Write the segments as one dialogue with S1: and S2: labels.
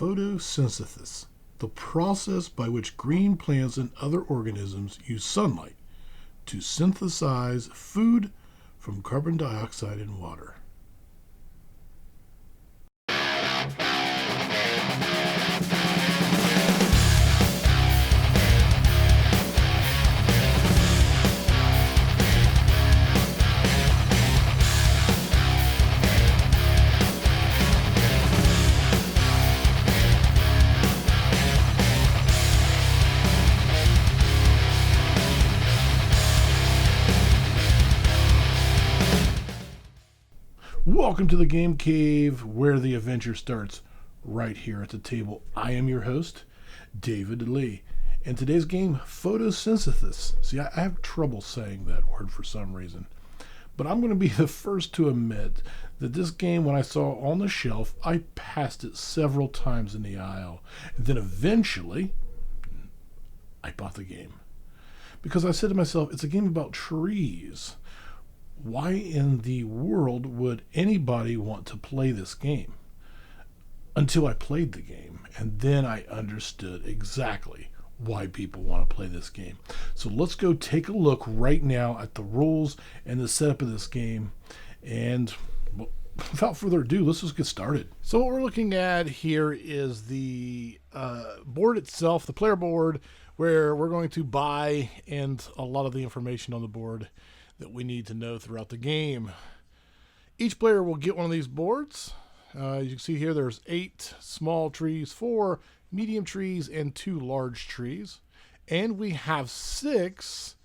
S1: Photosynthesis, the process by which green plants and other organisms use sunlight to synthesize food from carbon dioxide and water. Welcome to the Game Cave, where the adventure starts right here at the table. I am your host, David Lee. And today's game, photosynthesis. See, I have trouble saying that word for some reason. But I'm going to be the first to admit that this game, when I saw it on the shelf, I passed it several times in the aisle. And then eventually, I bought the game. Because I said to myself, it's a game about trees. Why in the world would anybody want to play this game? Until I played the game, and then I understood exactly why people want to play this game. So let's go take a look right now at the rules and the setup of this game. And well, without further ado, let's just get started. So what we're looking at here is the board itself, the player board, where we're going to buy and a lot of the information on the board that we need to know throughout the game. Each player will get one of these boards. As you can see here, there's 8 small trees, 4 medium trees, and 2 large trees. And we have 6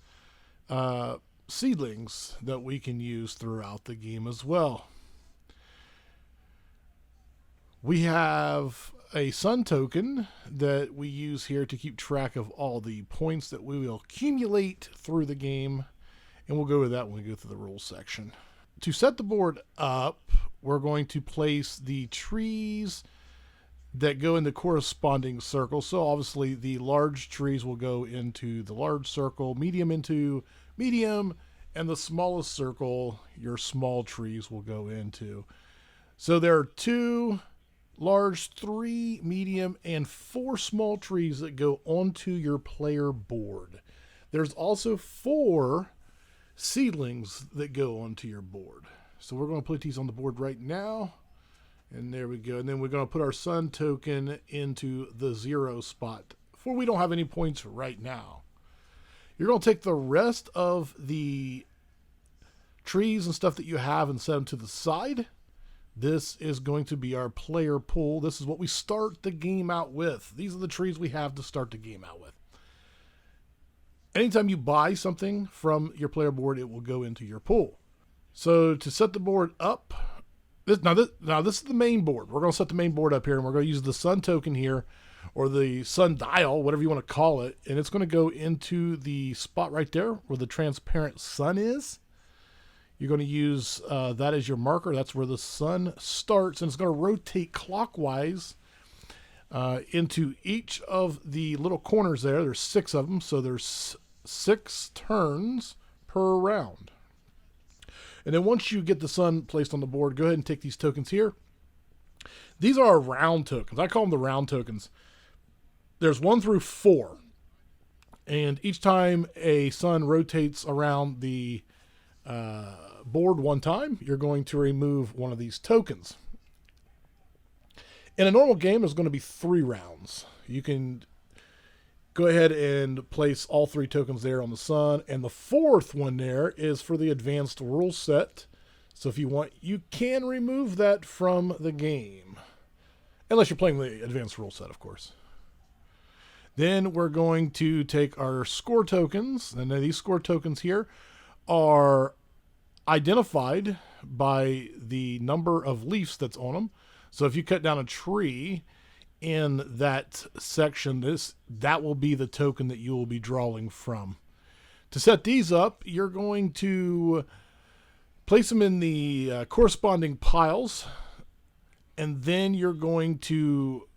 S1: seedlings that we can use throughout the game as well. We have a sun token that we use here to keep track of all the points that we will accumulate through the game. And we'll go with that when we go through the rules section. To set the board up, we're going to place the trees that go in the corresponding circle. So obviously the large trees will go into the large circle, medium into medium, and the smallest circle, your small trees will go into. So there are 2 large, 3 medium, and 4 small trees that go onto your player board. There's also 4 seedlings that go onto your board. So we're going to put these on the board right now. And there we go. And then we're going to put our sun token into the 0 spot, for we don't have any points right now. You're going to take the rest of the trees and stuff that you have and set them to the side. This is going to be our player pool. This is what we start the game out with. These are the trees we have to start the game out with. Anytime you buy something from your player board, it will go into your pool. So to set the board up, this is the main board. We're going to set the main board up here, and we're going to use the sun token here, or the sun dial, whatever you want to call it, and it's going to go into the spot right there where the transparent sun is. You're going to use that as your marker. That's where the sun starts, and it's going to rotate clockwise into each of the little corners there. There's 6 of them, so there's 6 turns per round. And then once you get the sun placed on the board, go ahead and take these tokens here. These are round tokens. I call them the round tokens. There's 1 through 4. And each time a sun rotates around the board 1 time, you're going to remove one of these tokens. In a normal game, there's going to be 3 rounds. You can go ahead and place all 3 tokens there on the sun. And the 4th one there is for the advanced rule set. So if you want, you can remove that from the game. Unless you're playing the advanced rule set, of course. Then we're going to take our score tokens. And these score tokens here are identified by the number of leaves that's on them. So if you cut down a tree in that section, that will be the token that you will be drawing from. To set these up, you're going to place them in the corresponding piles, and then you're going to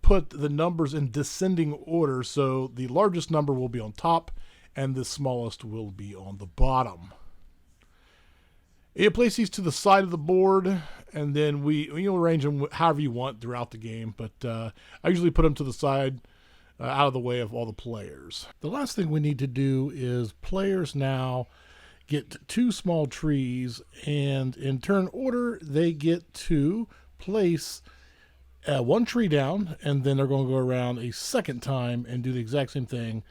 S1: put the numbers in descending order. So the largest number will be on top, and the smallest will be on the bottom. You place these to the side of the board, and then you'll arrange them however you want throughout the game. But I usually put them to the side, out of the way of all the players. The last thing we need to do is players now get 2 small trees, and in turn order, they get to place 1 tree down, and then they're going to go around a second time and do the exact same thing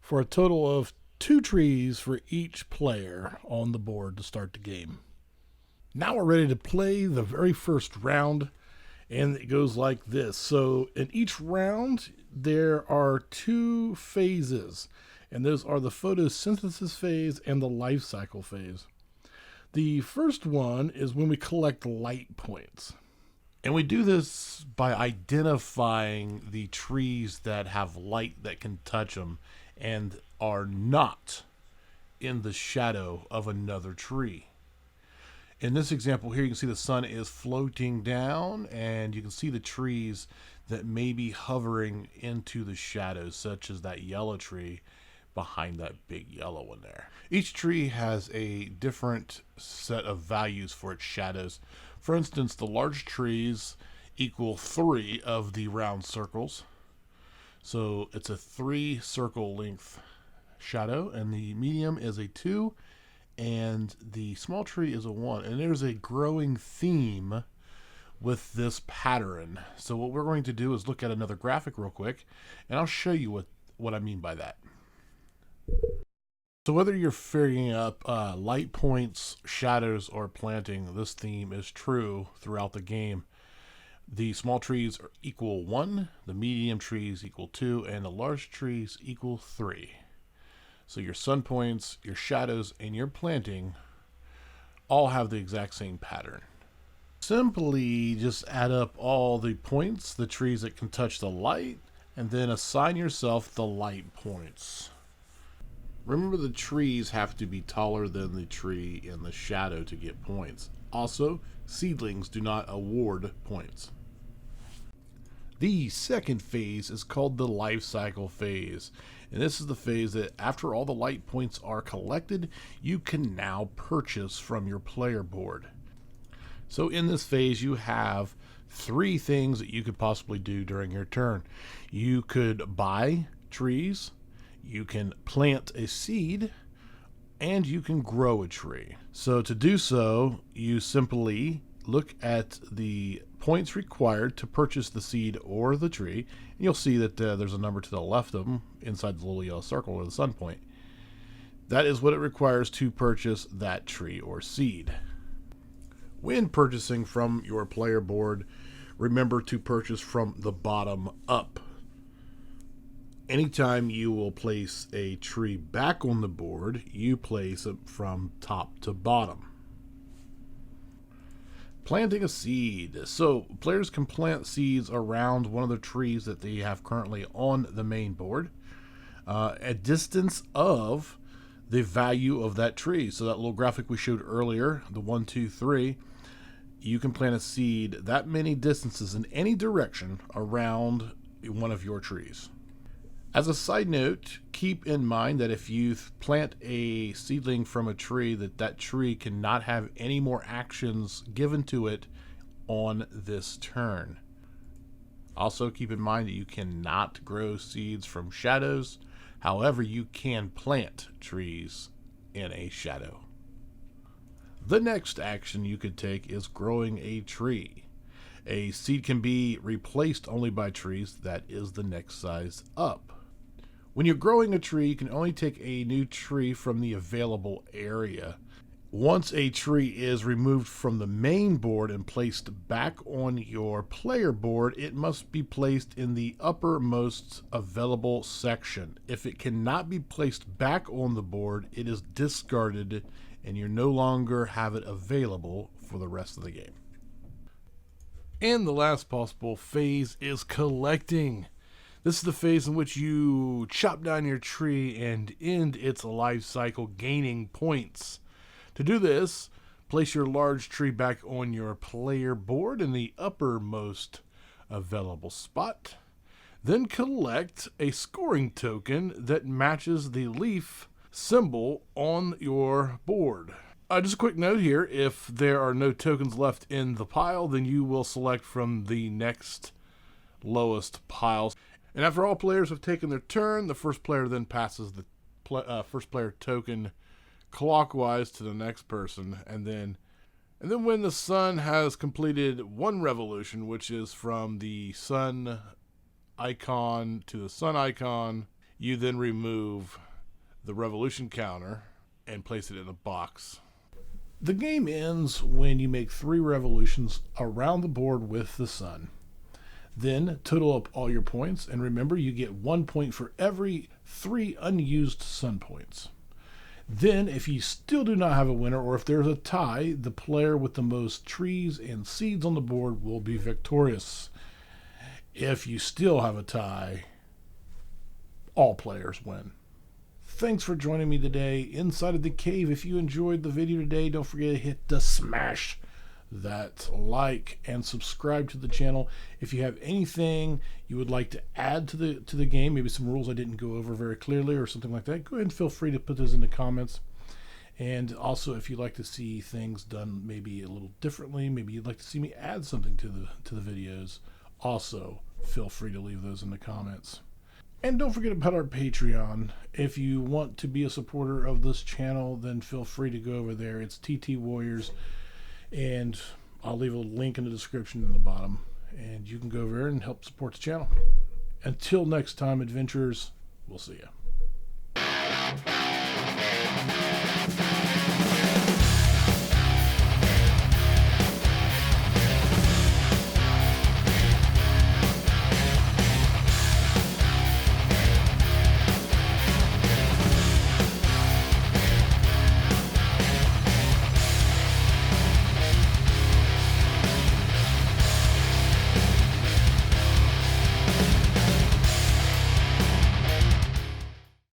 S1: for a total of 2 trees for each player on the board to start the game. Now we're ready to play the very first round, and it goes like this. So in each round, there are 2 phases, and those are the photosynthesis phase and the life cycle phase. The first one is when we collect light points. And we do this by identifying the trees that have light that can touch them and are not in the shadow of another tree. In this example here, you can see the sun is floating down, and you can see the trees that may be hovering into the shadows, such as that yellow tree behind that big yellow one there. Each tree has a different set of values for its shadows. For instance, the large trees equal 3 of the round circles. So it's a 3 circle length shadow, and the medium is a 2, and the small tree is a 1. And there's a growing theme with this pattern. So what we're going to do is look at another graphic real quick, and I'll show you what I mean by that. So whether you're figuring up light points, shadows, or planting, this theme is true throughout the game. The small trees equal 1, the medium trees equal 2, and the large trees equal 3. So your sun points, your shadows, and your planting all have the exact same pattern. Simply just add up all the points, the trees that can touch the light, and then assign yourself the light points. Remember, the trees have to be taller than the tree in the shadow to get points. Also, seedlings do not award points. The second phase is called the life cycle phase. And this is the phase that after all the light points are collected, you can now purchase from your player board. So in this phase, you have 3 things that you could possibly do during your turn. You could buy trees, you can plant a seed, and you can grow a tree. So to do so, you simply look at the points required to purchase the seed or the tree, and you'll see that there's a number to the left of them inside the little yellow circle or the sun point. That is what it requires to purchase that tree or seed. When purchasing from your player board, remember to purchase from the bottom up. Anytime you will place a tree back on the board, you place it from top to bottom. Planting a seed. So players can plant seeds around one of the trees that they have currently on the main board, a distance of the value of that tree. So that little graphic we showed earlier, the 1, 2, 3, you can plant a seed that many distances in any direction around one of your trees. As a side note, keep in mind that if you plant a seedling from a tree, that tree cannot have any more actions given to it on this turn. Also, keep in mind that you cannot grow seeds from shadows. However, you can plant trees in a shadow. The next action you could take is growing a tree. A seed can be replaced only by trees. That is the next size up. When you're growing a tree, you can only take a new tree from the available area. Once a tree is removed from the main board and placed back on your player board, it must be placed in the uppermost available section. If it cannot be placed back on the board, it is discarded and you no longer have it available for the rest of the game. And the last possible phase is collecting. This is the phase in which you chop down your tree and end its life cycle, gaining points. To do this, place your large tree back on your player board in the uppermost available spot. Then collect a scoring token that matches the leaf symbol on your board. Just a quick note here, if there are no tokens left in the pile, then you will select from the next lowest piles. And after all players have taken their turn, the first player then passes the first player token clockwise to the next person. And then when the sun has completed one revolution, which is from the sun icon to the sun icon, you then remove the revolution counter and place it in a box. The game ends when you make 3 revolutions around the board with the sun. Then total up all your points, and remember you get 1 point for every 3 unused sun points. Then if you still do not have a winner, or if there's a tie, the player with the most trees and seeds on the board will be victorious. If you still have a tie, all players win. Thanks for joining me today inside of the cave. If you enjoyed the video today, don't forget to hit the smash that like and subscribe to the channel. If you have anything you would like to add to the game, maybe some rules I didn't go over very clearly or something like that, go ahead and feel free to put those in the comments. And also, if you'd like to see things done maybe a little differently, maybe you'd like to see me add something to the videos, also feel free to leave those in the comments. And don't forget about our Patreon. If you want to be a supporter of this channel, then feel free to go over there. It's TT Warriors, and I'll leave a link in the description in the bottom, and you can go over there and help support the channel. Until next time, adventurers, we'll see you.